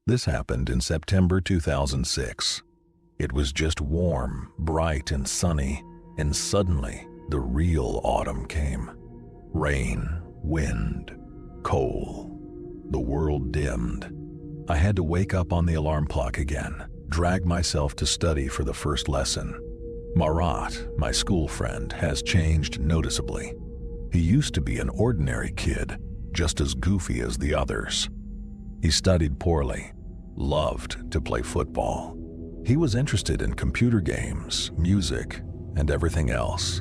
This happened in September 2006. It was just warm, bright, and sunny, and suddenly the real autumn came. Rain, wind, cold. The world dimmed. I had to wake up on the alarm clock again, drag myself to study for the first lesson. Marat, my school friend, has changed noticeably. He used to be an ordinary kid, just as goofy as the others. He studied poorly, loved to play football. He was interested in computer games, music, and everything else.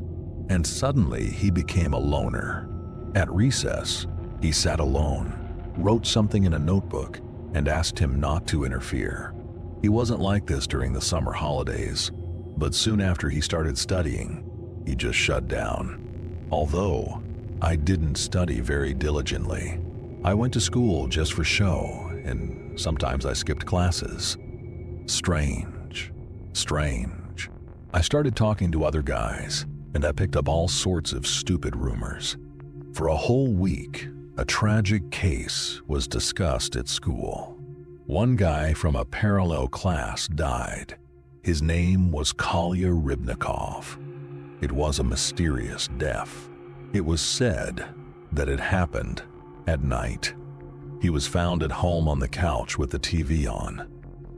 And suddenly he became a loner. At recess, he sat alone, wrote something in a notebook, and asked him not to interfere. He wasn't like this during the summer holidays, but soon after he started studying, he just shut down. Although I didn't study very diligently. I went to school just for show, and sometimes I skipped classes. Strange. I started talking to other guys, and I picked up all sorts of stupid rumors. For a whole week, a tragic case was discussed at school. One guy from a parallel class died. His name was Kolya Rybnikov. It was a mysterious death. It was said that it happened at night. He was found at home on the couch with the TV on.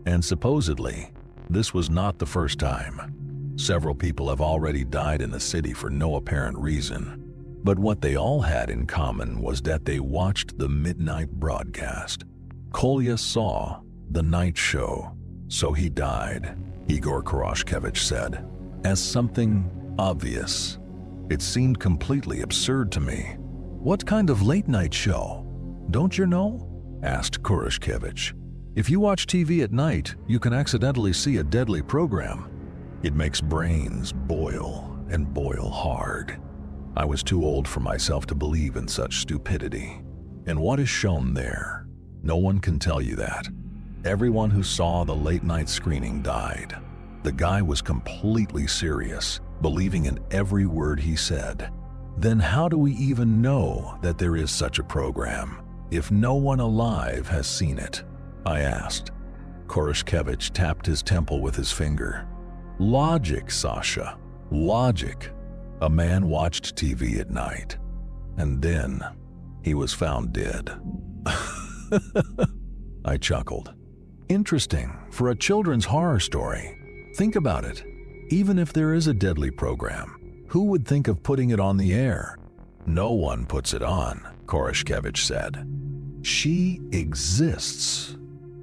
And supposedly, this was not the first time. Several people have already died in the city for no apparent reason. But what they all had in common was that they watched the midnight broadcast. Kolya saw the night show, so he died, Igor Koroshkevich said, as something obvious. It seemed completely absurd to me. "What kind of late-night show? Don't you know?" asked Koroshkevich. "If you watch TV at night, you can accidentally see a deadly program. It makes brains boil and boil hard." I was too old for myself to believe in such stupidity. And what is shown there? No one can tell you that. Everyone who saw the late-night screening died. The guy was completely serious, believing in every word he said. Then how do we even know that there is such a program if no one alive has seen it? I asked. Koroshkevich tapped his temple with his finger. Logic, Sasha. Logic. A man watched TV at night, and then he was found dead. I chuckled. Interesting for a children's horror story. Think about it. Even if there is a deadly program, who would think of putting it on the air? No one puts it on, Koroshkevich said. She exists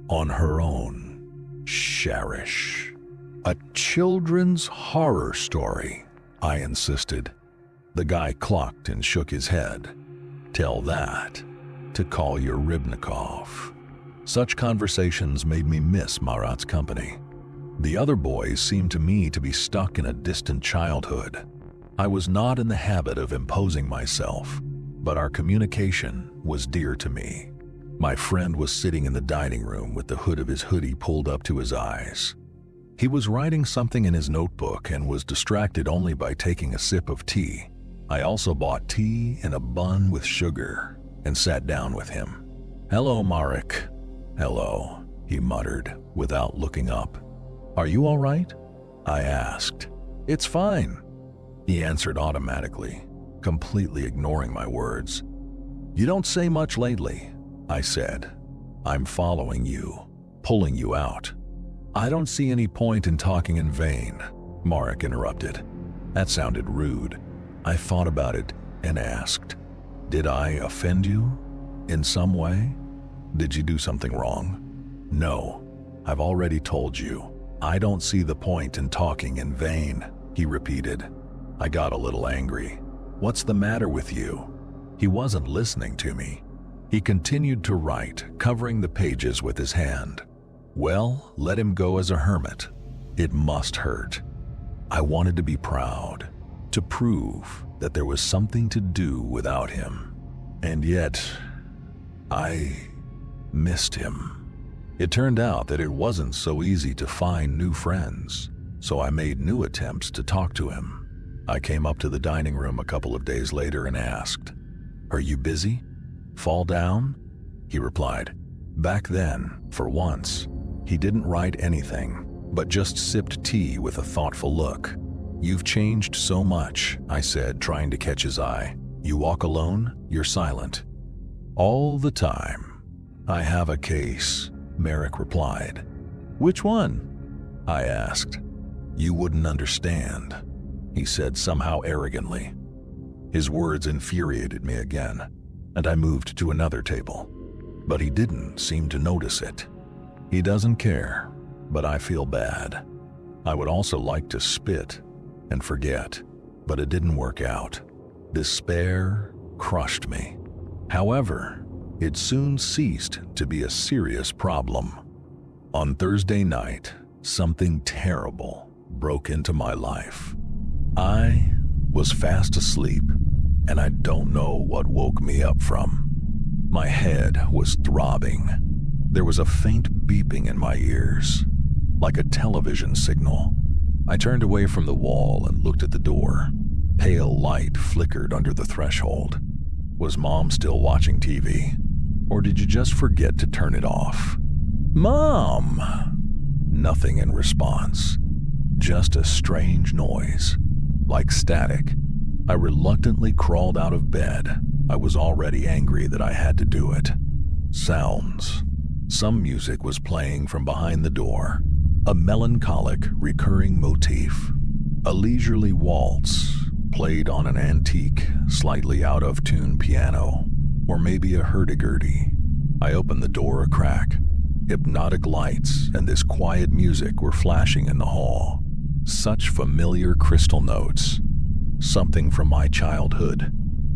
on her own. Cherish. A children's horror story, I insisted. The guy clucked and shook his head. Tell that to Kolya Rybnikov. Such conversations made me miss Marat's company. The other boys seemed to me to be stuck in a distant childhood. I was not in the habit of imposing myself, but our communication was dear to me. My friend was sitting in the dining room with the hood of his hoodie pulled up to his eyes. He was writing something in his notebook and was distracted only by taking a sip of tea. I also bought tea and a bun with sugar and sat down with him. "Hello, Marek." "Hello," he muttered without looking up. "Are you all right?" I asked. "It's fine," he answered automatically, completely ignoring my words. "You don't say much lately," I said. "I'm following you, pulling you out." "I don't see any point in talking in vain," Marek interrupted. That sounded rude. I thought about it and asked, "Did I offend you in some way? Did you do something wrong?" "No, I've already told you. I don't see the point in talking in vain," he repeated. I got a little angry. "What's the matter with you?" He wasn't listening to me. He continued to write, covering the pages with his hand. Well, let him go as a hermit. It must hurt. I wanted to be proud, to prove that there was something to do without him. And yet, I missed him. It turned out that it wasn't so easy to find new friends, so I made new attempts to talk to him. I came up to the dining room a couple of days later and asked, "Are you busy? Fall down?" He replied, Back then, for once, he didn't write anything, but just sipped tea with a thoughtful look. "You've changed so much," I said, trying to catch his eye. "You walk alone, you're silent." "All the time. I have a case," Merrick replied. "Which one?" I asked. "You wouldn't understand," he said somehow arrogantly. His words infuriated me again, and I moved to another table. But he didn't seem to notice it. He doesn't care, but I feel bad. I would also like to spit and forget, but it didn't work out. Despair crushed me. However, it soon ceased to be a serious problem. On Thursday night, something terrible broke into my life. I was fast asleep, and I don't know what woke me up from. My head was throbbing. There was a faint beeping in my ears, like a television signal. I turned away from the wall and looked at the door. Pale light flickered under the threshold. Was Mom still watching TV? Or did you just forget to turn it off? "Mom!" Nothing in response. Just a strange noise, like static. I reluctantly crawled out of bed. I was already angry that I had to do it. Sounds. Some music was playing from behind the door. A melancholic, recurring motif. A leisurely waltz played on an antique, slightly out-of-tune piano. Or maybe a hurdy-gurdy. I opened the door a crack. Hypnotic lights and this quiet music were flashing in the hall. Such familiar crystal notes. Something from my childhood.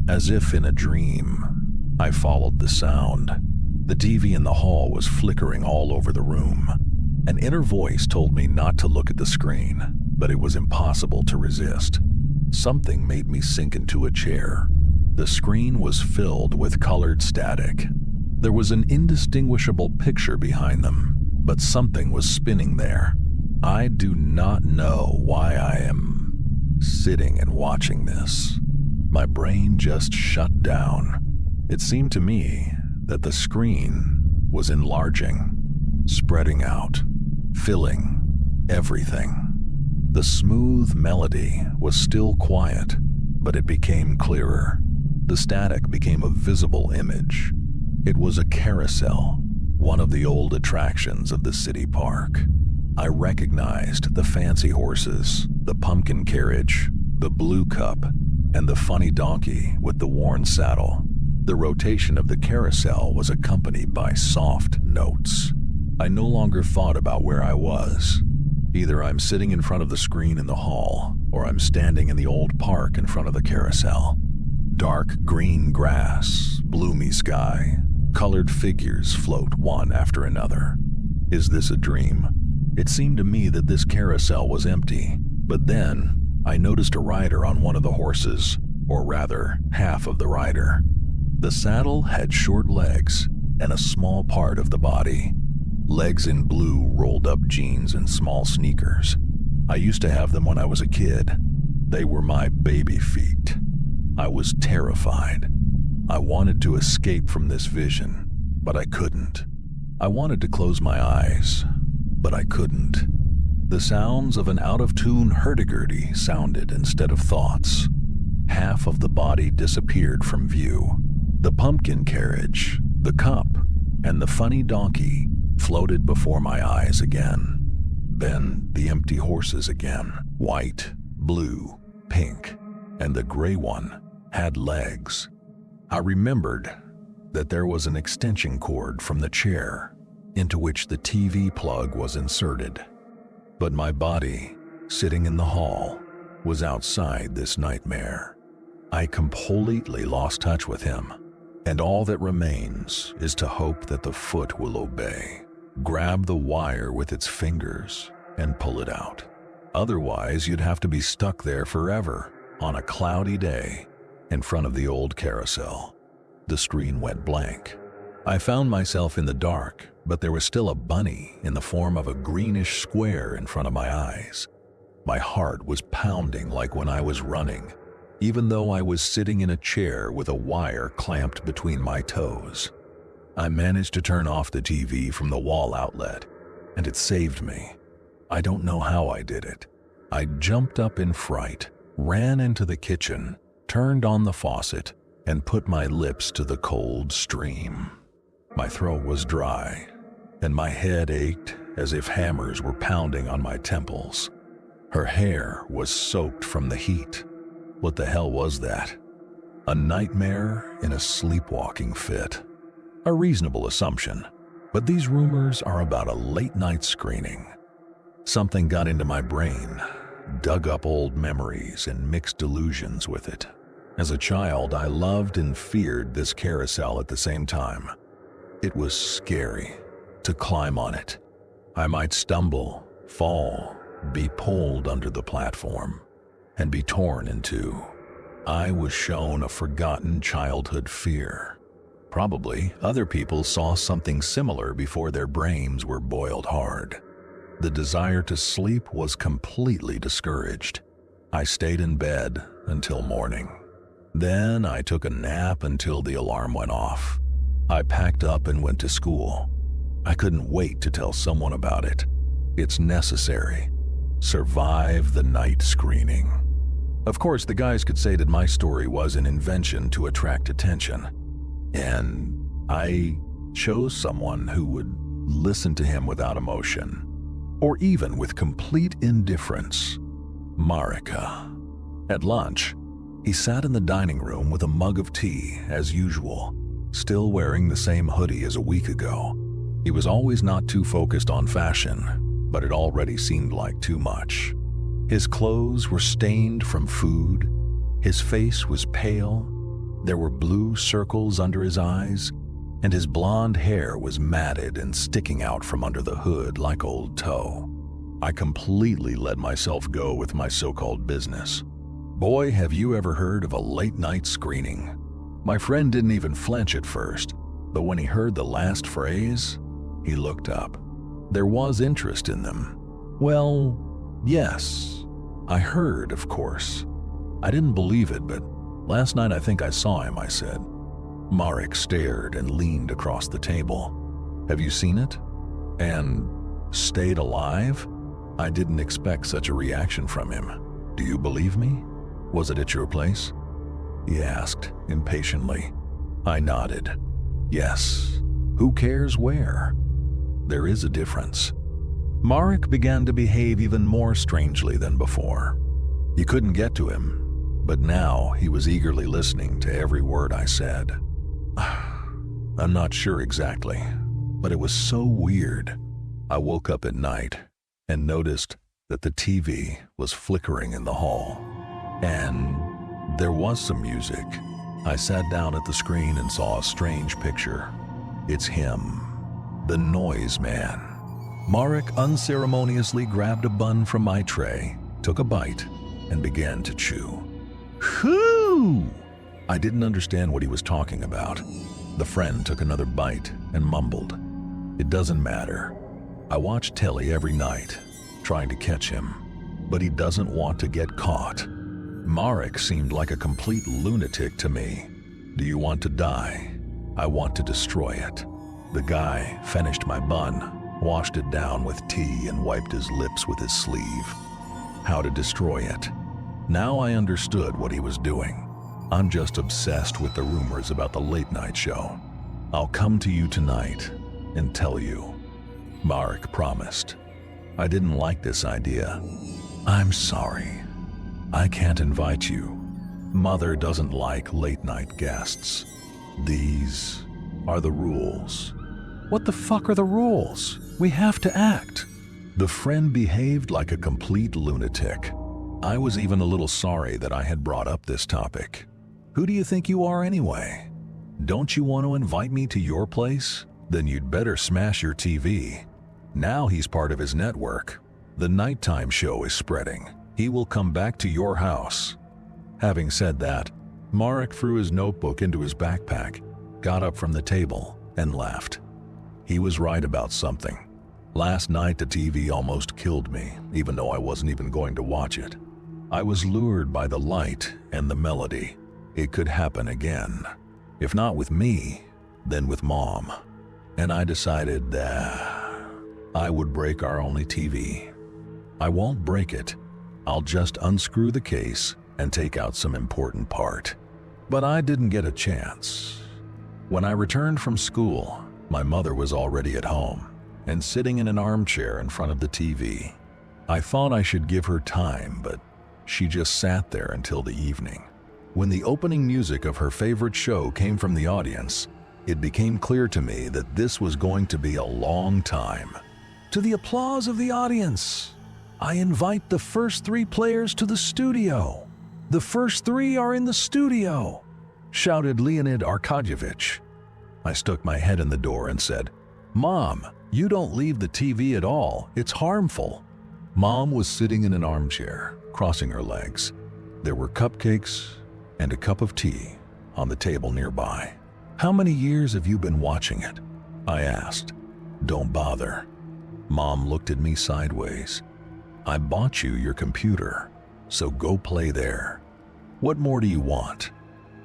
As if in a dream, I followed the sound. The TV in the hall was flickering all over the room. An inner voice told me not to look at the screen, but it was impossible to resist. Something made me sink into a chair. The screen was filled with colored static. There was an indistinguishable picture behind them, but something was spinning there. I do not know why I am sitting and watching this. My brain just shut down. It seemed to me that the screen was enlarging, spreading out, filling everything. The smooth melody was still quiet, but it became clearer. The static became a visible image. It was a carousel, one of the old attractions of the city park. I recognized the fancy horses, the pumpkin carriage, the blue cup, and the funny donkey with the worn saddle. The rotation of the carousel was accompanied by soft notes. I no longer thought about where I was. Either I'm sitting in front of the screen in the hall, or I'm standing in the old park in front of the carousel. Dark green grass, bloomy sky, colored figures float one after another. Is this a dream? It seemed to me that this carousel was empty, but then I noticed a rider on one of the horses, or rather, half of the rider. The saddle had short legs and a small part of the body. Legs in blue rolled-up jeans and small sneakers. I used to have them when I was a kid. They were my baby feet. I was terrified. I wanted to escape from this vision, but I couldn't. I wanted to close my eyes, but I couldn't. The sounds of an out-of-tune hurdy-gurdy sounded instead of thoughts. Half of the body disappeared from view. The pumpkin carriage, the cup, and the funny donkey floated before my eyes again. Then the empty horses again, white, blue, pink, and the gray one had legs. I remembered that there was an extension cord from the chair into which the TV plug was inserted. But my body, sitting in the hall, was outside this nightmare. I completely lost touch with him, and all that remains is to hope that the foot will obey, grab the wire with its fingers, and pull it out. Otherwise, you'd have to be stuck there forever on a cloudy day in front of the old carousel. The screen went blank. I found myself in the dark, but there was still a bunny in the form of a greenish square in front of my eyes. My heart was pounding like when I was running, even though I was sitting in a chair with a wire clamped between my toes. I managed to turn off the TV from the wall outlet, and it saved me. I don't know how I did it. I jumped up in fright, ran into the kitchen, turned on the faucet, and put my lips to the cold stream. My throat was dry, and my head ached as if hammers were pounding on my temples. Her hair was soaked from the heat. What the hell was that? A nightmare in a sleepwalking fit. A reasonable assumption, but these rumors are about a late-night screening. Something got into my brain, dug up old memories and mixed delusions with it. As a child, I loved and feared this carousel at the same time. It was scary to climb on it. I might stumble, fall, be pulled under the platform, and be torn in two. I was shown a forgotten childhood fear. Probably other people saw something similar before their brains were boiled hard. The desire to sleep was completely discouraged. I stayed in bed until morning. Then I took a nap until the alarm went off. I packed up and went to school. I couldn't wait to tell someone about it. It's necessary. Survive the night screening. Of course, the guys could say that my story was an invention to attract attention. And I chose someone who would listen to him without emotion, or even with complete indifference. Marika. At lunch, he sat in the dining room with a mug of tea, as usual, still wearing the same hoodie as a week ago. He was always not too focused on fashion, but it already seemed like too much. His clothes were stained from food. His face was pale. There were blue circles under his eyes, and his blonde hair was matted and sticking out from under the hood like old tow. I completely let myself go with my so-called business. Boy, have you ever heard of a late-night screening? My friend didn't even flinch at first, but when he heard the last phrase, he looked up. There was interest in them. Well, yes, I heard, of course. I didn't believe it, but last night I think I saw him, I said. Marek stared and leaned across the table. Have you seen it? And stayed alive? I didn't expect such a reaction from him. Do you believe me? Was it at your place? He asked impatiently. I nodded. Yes. Who cares where? There is a difference. Marek began to behave even more strangely than before. You couldn't get to him, but now he was eagerly listening to every word I said. I'm not sure exactly, but it was so weird. I woke up at night and noticed that the TV was flickering in the hall. And there was some music. I sat down at the screen and saw a strange picture. It's him, the noise man. Marek unceremoniously grabbed a bun from my tray, took a bite, and began to chew. Whew! I didn't understand what he was talking about. The friend took another bite and mumbled. It doesn't matter. I watch telly every night, trying to catch him, but he doesn't want to get caught. Marek seemed like a complete lunatic to me. Do you want to die? I want to destroy it. The guy finished my bun, washed it down with tea, and wiped his lips with his sleeve. How to destroy it. Now I understood what he was doing. I'm just obsessed with the rumors about the late-night show. I'll come to you tonight and tell you. Marek promised. I didn't like this idea. I'm sorry. I can't invite you. Mother doesn't like late-night guests. These are the rules. What the fuck are the rules? We have to act. The friend behaved like a complete lunatic. I was even a little sorry that I had brought up this topic. Who do you think you are anyway? Don't you want to invite me to your place? Then you'd better smash your TV. Now he's part of his network. The nighttime show is spreading. He will come back to your house. Having said that, Marek threw his notebook into his backpack, got up from the table, and left. He was right about something. Last night the TV almost killed me, even though I wasn't even going to watch it. I was lured by the light and the melody. It could happen again. If not with me, then with Mom. and I decided that I would break our only TV. I won't break it. I'll just unscrew the case and take out some important part. But I didn't get a chance. When I returned from school, my mother was already at home and sitting in an armchair in front of the TV. I thought I should give her time, but she just sat there until the evening. When the opening music of her favorite show came from the audience, it became clear to me that this was going to be a long time. To the applause of the audience, I invite the first 3 players to the studio. The first 3 are in the studio, shouted Leonid Arkadyevich. I stuck my head in the door and said, "Mom, you don't leave the TV at all. It's harmful." Mom was sitting in an armchair, crossing her legs. There were cupcakes and a cup of tea on the table nearby. "How many years have you been watching it?" I asked. "Don't bother." Mom looked at me sideways. "I bought you your computer, so go play there. What more do you want?"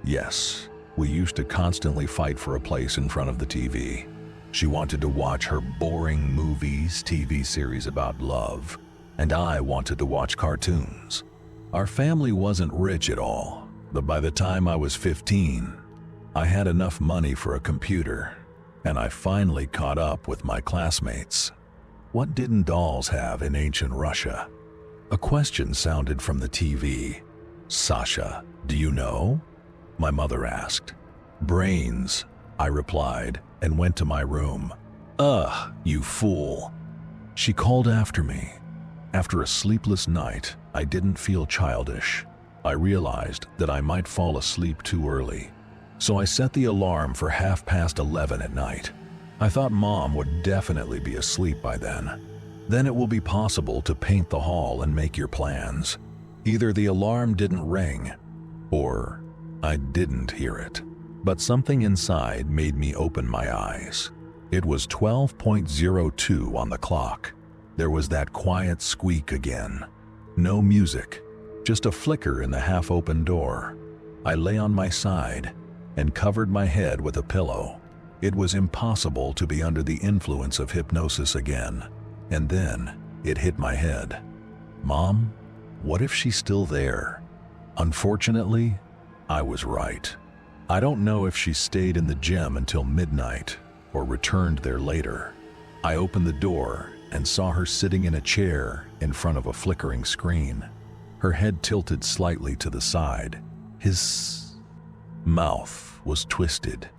Yes, we used to constantly fight for a place in front of the TV. She wanted to watch her boring movies, TV series about love, and I wanted to watch cartoons. Our family wasn't rich at all, but by the time I was 15, I had enough money for a computer, and I finally caught up with my classmates. What didn't dolls have in ancient Russia? A question sounded from the TV. "Sasha, do you know?" my mother asked. "Brains," I replied, and went to my room. "Ugh, you fool." She called after me. After a sleepless night, I didn't feel childish. I realized that I might fall asleep too early, so I set the alarm for 11:30 at night. I thought Mom would definitely be asleep by then. Then it will be possible to paint the hall and make your plans. Either the alarm didn't ring, or I didn't hear it. But something inside made me open my eyes. It was 12:02 on the clock. There was that quiet squeak again. No music, just a flicker in the half-open door. I lay on my side and covered my head with a pillow. It was impossible to be under the influence of hypnosis again. And then it hit my head. Mom, what if she's still there? Unfortunately, I was right. I don't know if she stayed in the gym until midnight or returned there later. I opened the door and saw her sitting in a chair in front of a flickering screen. Her head tilted slightly to the side. His mouth was twisted.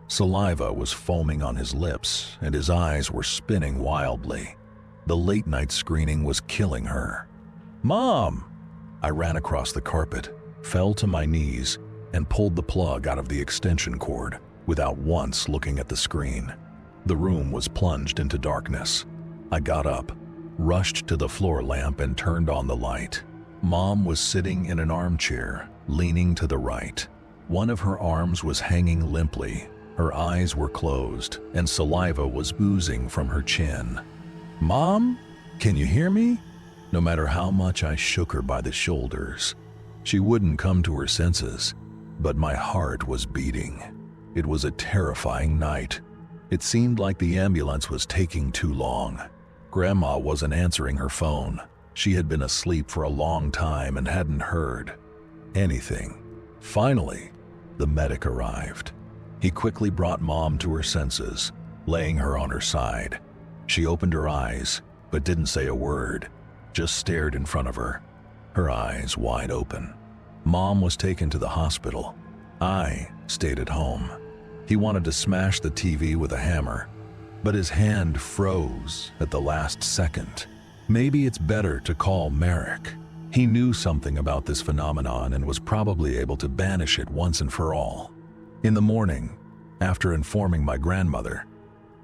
Saliva was foaming on his lips, and his eyes were spinning wildly. The late-night screening was killing her. "Mom!" I ran across the carpet, fell to my knees, and pulled the plug out of the extension cord without once looking at the screen. The room was plunged into darkness. I got up, rushed to the floor lamp, and turned on the light. Mom was sitting in an armchair, leaning to the right. One of her arms was hanging limply. Her eyes were closed, and saliva was oozing from her chin. "Mom, can you hear me?" No matter how much I shook her by the shoulders, she wouldn't come to her senses, but my heart was beating. It was a terrifying night. It seemed like the ambulance was taking too long. Grandma wasn't answering her phone. She had been asleep for a long time and hadn't heard anything. Finally, the medic arrived. He quickly brought Mom to her senses, laying her on her side. She opened her eyes, but didn't say a word, just stared in front of her, her eyes wide open. Mom was taken to the hospital. I stayed at home. He wanted to smash the TV with a hammer, but his hand froze at the last second. Maybe it's better to call Marek. He knew something about this phenomenon and was probably able to banish it once and for all. In the morning, after informing my grandmother,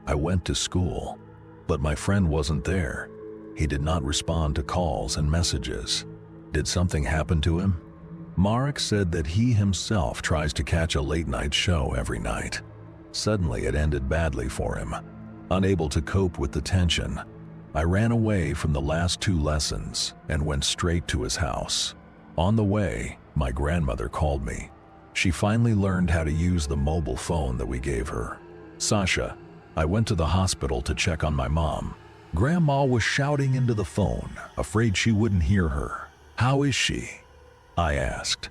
I went to school, but my friend wasn't there. He did not respond to calls and messages. Did something happen to him? Marek said that he himself tries to catch a late-night show every night. Suddenly, it ended badly for him. Unable to cope with the tension, I ran away from the last 2 lessons and went straight to his house. On the way, my grandmother called me. She finally learned how to use the mobile phone that we gave her. "Sasha, I went to the hospital to check on my mom. Grandma was shouting into the phone, afraid she wouldn't hear her. "How is she?" I asked.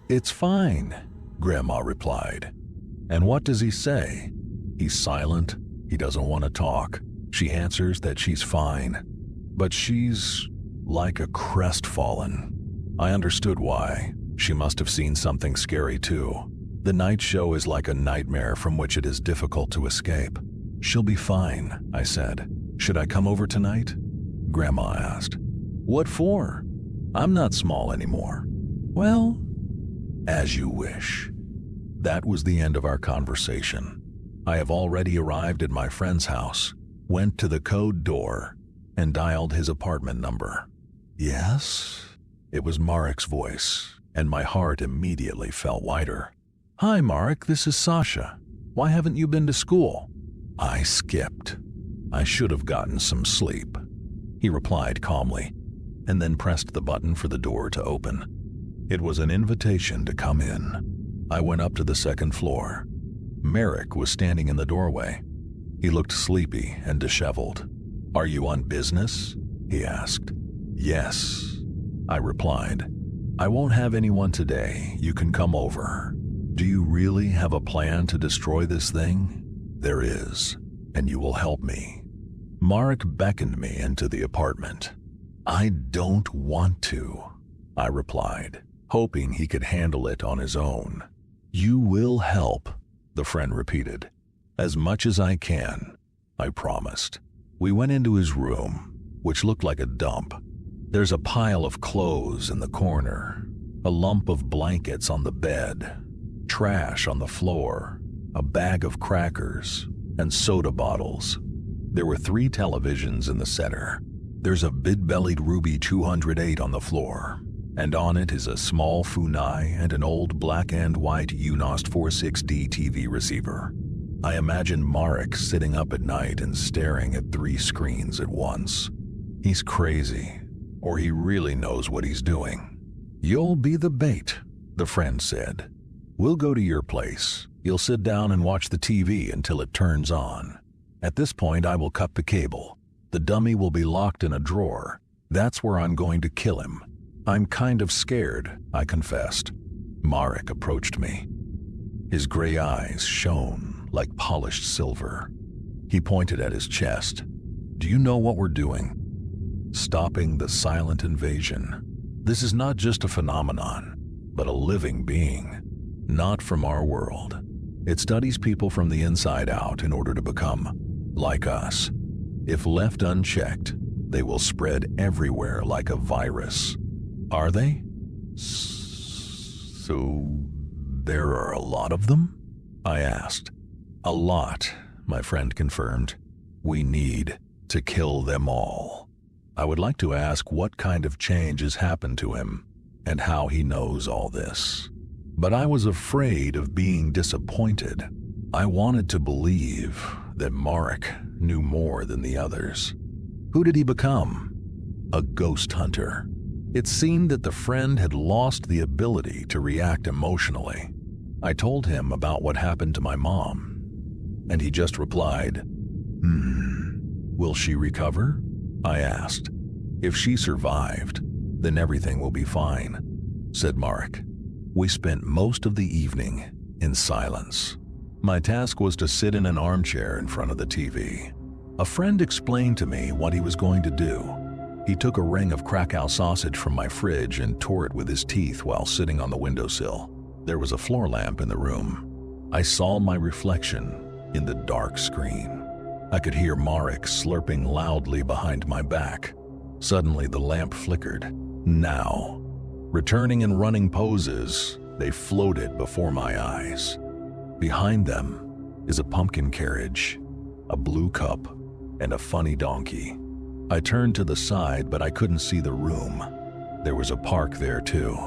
"It's fine," Grandma replied. "And what does he say?" "He's silent. He doesn't want to talk." She answers that she's fine, but she's like a crestfallen. I understood why. She must have seen something scary too. The night show is like a nightmare from which it is difficult to escape. "She'll be fine," I said. "Should I come over tonight?" Grandma asked. "What for? I'm not small anymore." "Well, as you wish." That was the end of our conversation. I have already arrived at my friend's house, went to the code door, and dialed his apartment number. "Yes?" It was Marek's voice, and my heart immediately felt lighter. "Hi, Marek, this is Sasha. Why haven't you been to school?" I skipped. "I should have gotten some sleep," he replied calmly, and then pressed the button for the door to open. It was an invitation to come in. I went up to the second floor. Marek was standing in the doorway. He looked sleepy and disheveled. "Are you on business?" he asked. "Yes," I replied. "I won't have anyone today. You can come over." "Do you really have a plan to destroy this thing?" "There is, and you will help me." Marek beckoned me into the apartment. "I don't want to," I replied, hoping he could handle it on his own. "You will help," the friend repeated. "As much as I can," I promised. We went into his room, which looked like a dump. There's a pile of clothes in the corner, a lump of blankets on the bed, trash on the floor, a bag of crackers, and soda bottles. There were 3 televisions in the center. There's a big-bellied Ruby 208 on the floor, and on it is a small Funai and an old black and white UNOST 46D TV receiver. I imagine Marek sitting up at night and staring at 3 screens at once. He's crazy, or he really knows what he's doing. "You'll be the bait," the friend said. "We'll go to your place. You'll sit down and watch the TV until it turns on. At this point, I will cut the cable. The dummy will be locked in a drawer. That's where I'm going to kill him." "I'm kind of scared," I confessed. Marek approached me. His gray eyes shone like polished silver. He pointed at his chest. "Do you know what we're doing?" "Stopping the silent invasion. This is not just a phenomenon, but a living being. Not from our world. It studies people from the inside out in order to become like us. If left unchecked, they will spread everywhere like a virus." "Are they?" "So there are a lot of them?" I asked. "A lot," my friend confirmed. "We need to kill them all." I would like to ask what kind of change has happened to him and how he knows all this. But I was afraid of being disappointed. I wanted to believe that Marek knew more than the others. Who did he become? A ghost hunter. It seemed that the friend had lost the ability to react emotionally. I told him about what happened to my mom, and he just replied, Will she recover?" I asked. "If she survived, then everything will be fine," said Marek. We spent most of the evening in silence. My task was to sit in an armchair in front of the TV. A friend explained to me what he was going to do. He took a ring of Krakow sausage from my fridge and tore it with his teeth while sitting on the windowsill. There was a floor lamp in the room. I saw my reflection in the dark screen. I could hear Marek slurping loudly behind my back. Suddenly the lamp flickered. Now, returning in running poses, they floated before my eyes. Behind them is a pumpkin carriage, a blue cup, and a funny donkey. I turned to the side, but I couldn't see the room. There was a park there too.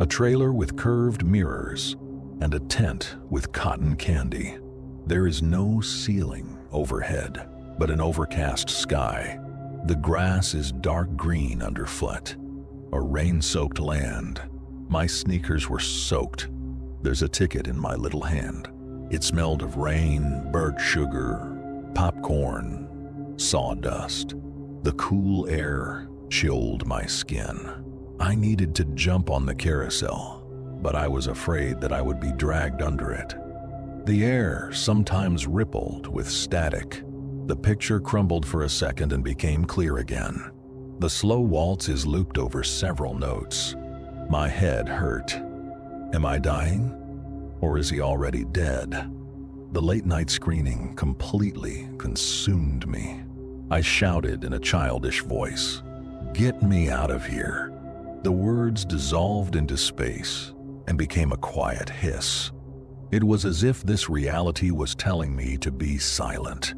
A trailer with curved mirrors and a tent with cotton candy. There is no ceiling overhead, but an overcast sky. The grass is dark green underfoot. A rain-soaked land. My sneakers were soaked. There's a ticket in my little hand. It smelled of rain, burnt sugar, Popcorn, sawdust. The cool air chilled my skin. I needed to jump on the carousel, but I was afraid that I would be dragged under it. The air sometimes rippled with static. The picture crumbled for a second and became clear again. The slow waltz is looped over several notes. My head hurt. Am I dying? Or is he already dead? The late-night screening completely consumed me. I shouted in a childish voice, "Get me out of here." The words dissolved into space and became a quiet hiss. It was as if this reality was telling me to be silent.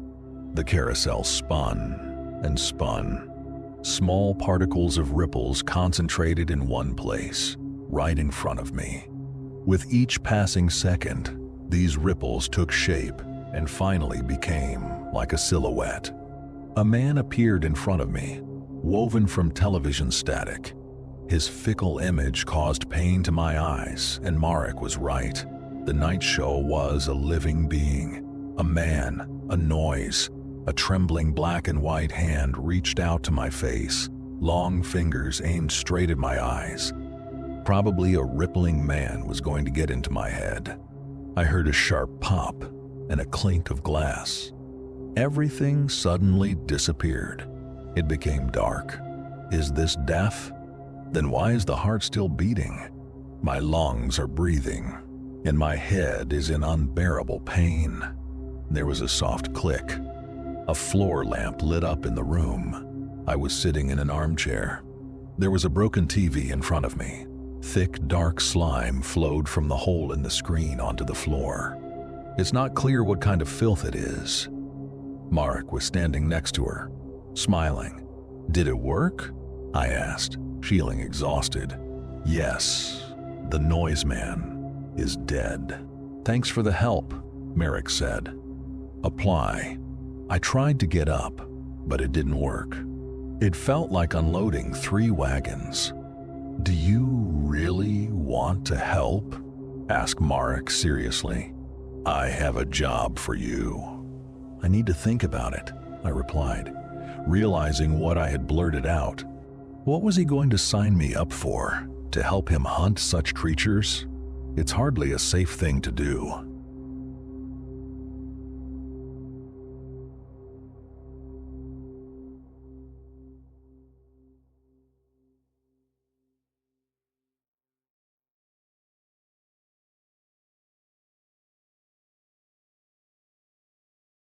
The carousel spun and spun. Small particles of ripples concentrated in one place, right in front of me. With each passing second, these ripples took shape and finally became like a silhouette. A man appeared in front of me, woven from television static. His fickle image caused pain to my eyes, and Marek was right. The night show was a living being, a man, a noise. A trembling black and white hand reached out to my face, long fingers aimed straight at my eyes. Probably a rippling man was going to get into my head. I heard a sharp pop and a clink of glass. Everything suddenly disappeared. It became dark. Is this death? Then why is the heart still beating? My lungs are breathing, and my head is in unbearable pain. There was a soft click. A floor lamp lit up in the room. I was sitting in an armchair. There was a broken TV in front of me. Thick, dark slime flowed from the hole in the screen onto the floor. It's not clear what kind of filth it is. Marek was standing next to her, smiling. Did it work? I asked, feeling exhausted. Yes, the noise man is dead. Thanks for the help, Marek said. Apply. I tried to get up, but it didn't work. It felt like unloading 3 wagons. Do you really want to help? Asked Marek seriously. I have a job for you. I need to think about it, I replied, realizing what I had blurted out. What was he going to sign me up for? To help him hunt such creatures? It's hardly a safe thing to do.